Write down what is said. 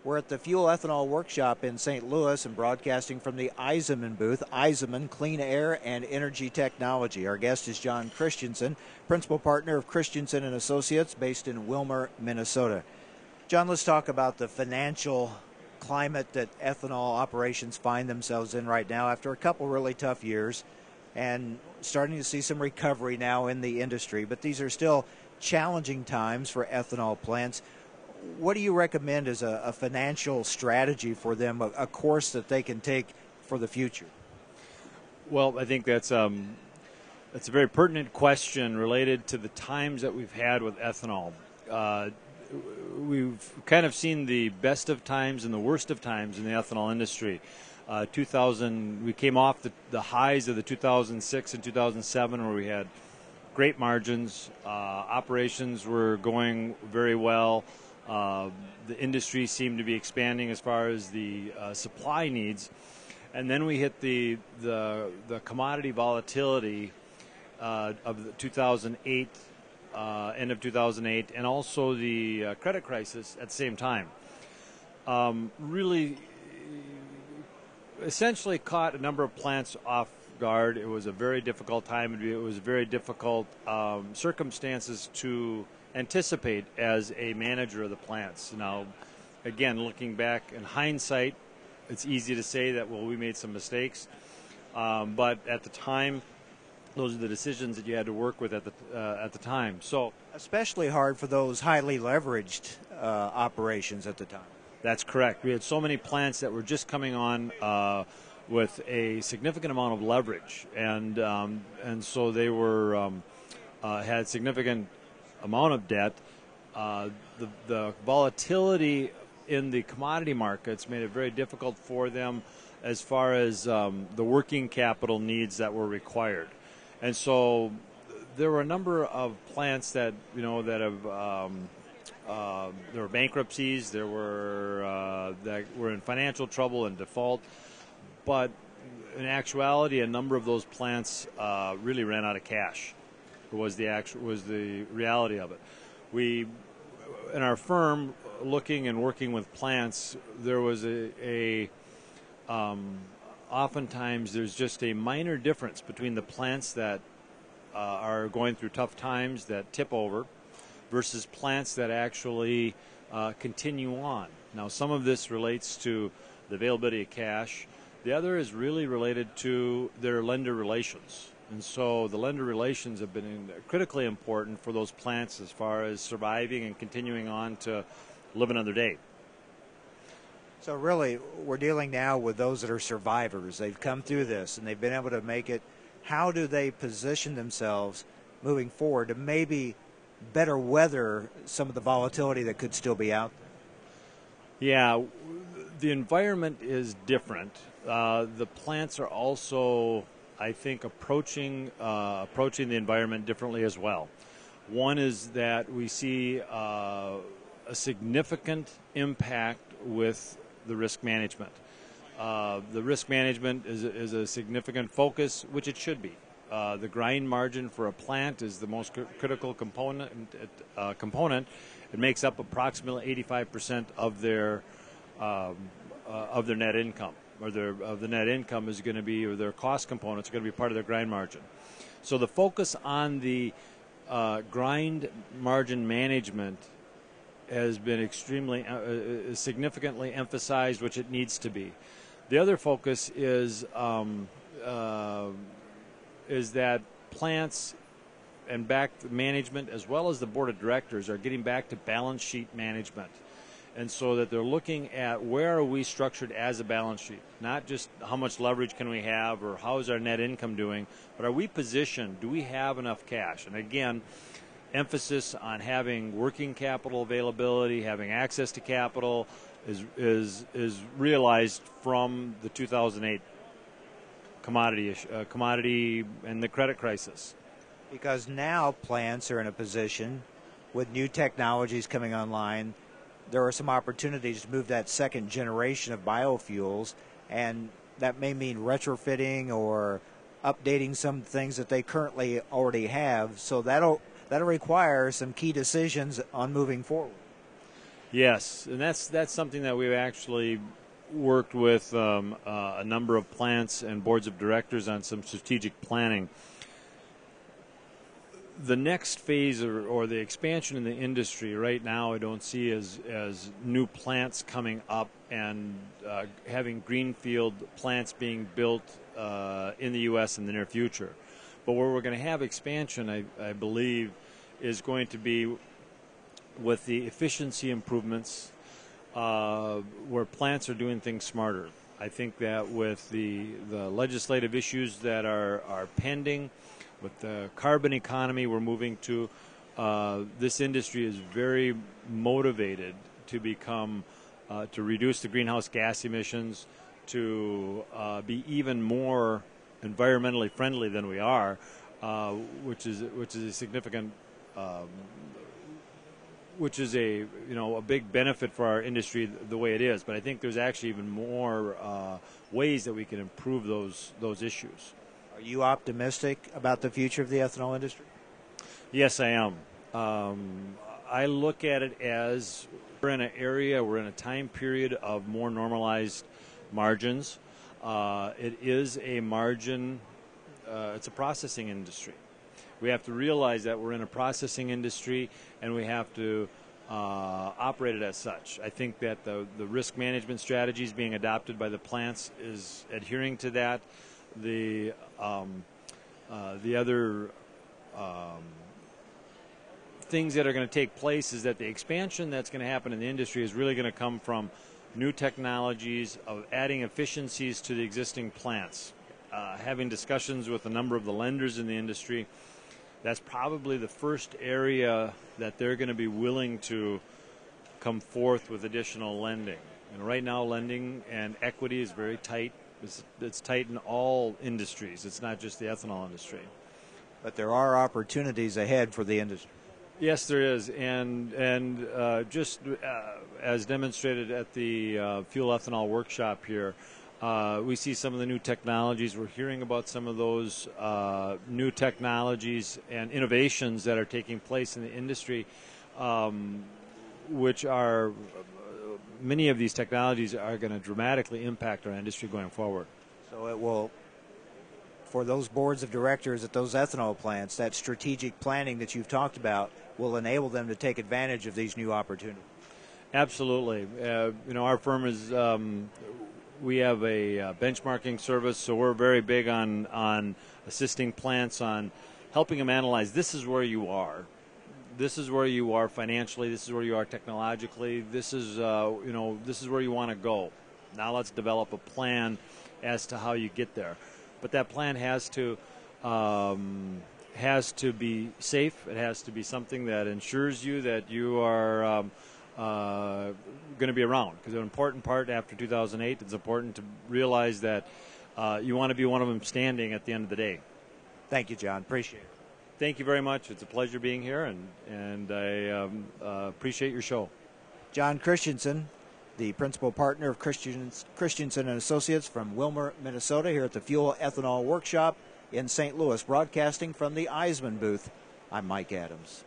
We're at the Fuel Ethanol Workshop in St. Louis and broadcasting from the Eisenman booth, Eisenman Clean Air and Energy Technology. Our guest is John Christianson, principal partner of Christianson and Associates based in Wilmer, Minnesota. John, let's talk about the financial climate that ethanol operations find themselves in right now after a couple really tough years and starting to see some recovery now in the industry. But these are still challenging times for ethanol plants. What do you recommend as a financial strategy for them, a course that they can take for the future? Well, I think that's a very pertinent question related to the times that we've had with ethanol. We've kind of seen the best of times and the worst of times in the ethanol industry. We came off the highs of the 2006 and 2007 where we had great margins. Operations were going very well. The industry seemed to be expanding as far as the supply needs, and then we hit the commodity volatility of the 2008, end of 2008, and also the credit crisis at the same time. Really, essentially caught a number of plants off guard. It was a very difficult time. It was very difficult circumstances to anticipate as a manager of the plants. Now, again, looking back in hindsight, it's easy to say that, well, we made some mistakes, but at the time, those are the decisions that you had to work with at the time. So, especially hard for those highly leveraged operations at the time. That's correct. We had so many plants that were just coming on with a significant amount of leverage, and so they were had significant amount of debt. The volatility in the commodity markets made it very difficult for them as far as the working capital needs that were required. And so there were a number of plants that have there were bankruptcies, there were that were in financial trouble and default, but in actuality a number of those plants really ran out of cash. Was the reality of it. We, in our firm, looking and working with plants, there was oftentimes there's just a minor difference between the plants that are going through tough times that tip over versus plants that actually continue on. Now, some of this relates to the availability of cash. The other is really related to their lender relations. And so the lender relations have been critically important for those plants as far as surviving and continuing on to live another day. So really, we're dealing now with those that are survivors. They've come through this and they've been able to make it. How do they position themselves moving forward to maybe better weather some of the volatility that could still be out there? Yeah, the environment is different. The plants are also, I think, approaching the environment differently as well. One is that we see a significant impact with the risk management. The risk management is a significant focus, which it should be. The grind margin for a plant is the most critical component. It makes up approximately 85% of their net income. Or the net income is going to be, or their cost components are going to be part of their grind margin. So the focus on the grind margin management has been extremely significantly emphasized, which it needs to be. The other focus is that plants and back management as well as the board of directors are getting back to balance sheet management. And so that they're looking at where are we structured as a balance sheet, not just how much leverage can we have or how is our net income doing, but are we positioned, do we have enough cash? And again, emphasis on having working capital availability, having access to capital is realized from the 2008 commodity and the credit crisis. Because now plants are in a position with new technologies coming online. There are some opportunities to move that second generation of biofuels, and that may mean retrofitting or updating some things that they currently already have. So that'll require some key decisions on moving forward. Yes, and that's something that we've actually worked with a number of plants and boards of directors on some strategic planning. The next phase or the expansion in the industry right now, I don't see as new plants coming up and having greenfield plants being built in the U.S. in the near future. But where we're going to have expansion, I believe, is going to be with the efficiency improvements where plants are doing things smarter. I think that with the legislative issues that are pending, with the carbon economy we're moving to, this industry is very motivated to become, to reduce the greenhouse gas emissions, to be even more environmentally friendly than we are, which is a significant, which is a big benefit for our industry the way it is. But I think there's actually even more ways that we can improve those issues. Are you optimistic about the future of the ethanol industry? Yes, I am. I look at it as we're in a time period of more normalized margins. It is a margin, it's a processing industry. We have to realize that we're in a processing industry and we have to operate it as such. I think that the risk management strategies being adopted by the plants is adhering to that. The other things that are going to take place is that the expansion that's going to happen in the industry is really going to come from new technologies of adding efficiencies to the existing plants. Having discussions with a number of the lenders in the industry, that's probably the first area that they're going to be willing to come forth with additional lending. And right now, lending and equity is very tight. It's tight in all industries. It's not just the ethanol industry. But there are opportunities ahead for the industry. Yes, there is, and just as demonstrated at the fuel ethanol workshop here, we see some of the new technologies. We're hearing about some of those new technologies and innovations that are taking place in the industry, which are many of these technologies are going to dramatically impact our industry going forward. So it will, for those boards of directors at those ethanol plants, that strategic planning that you've talked about will enable them to take advantage of these new opportunities. Absolutely. Our firm is, we have a benchmarking service, so we're very big on assisting plants, on helping them analyze, this is where you are. This is where you are financially. This is where you are technologically. This is, this is where you want to go. Now let's develop a plan as to how you get there. But that plan has to be safe. It has to be something that ensures you that you are going to be around. Because an important part after 2008, it's important to realize that you want to be one of them standing at the end of the day. Thank you, John. Appreciate it. Thank you very much. It's a pleasure being here, and I appreciate your show. John Christianson, the principal partner of Christianson Associates from Wilmer, Minnesota, here at the Fuel Ethanol Workshop in St. Louis, broadcasting from the Eisman booth. I'm Mike Adams.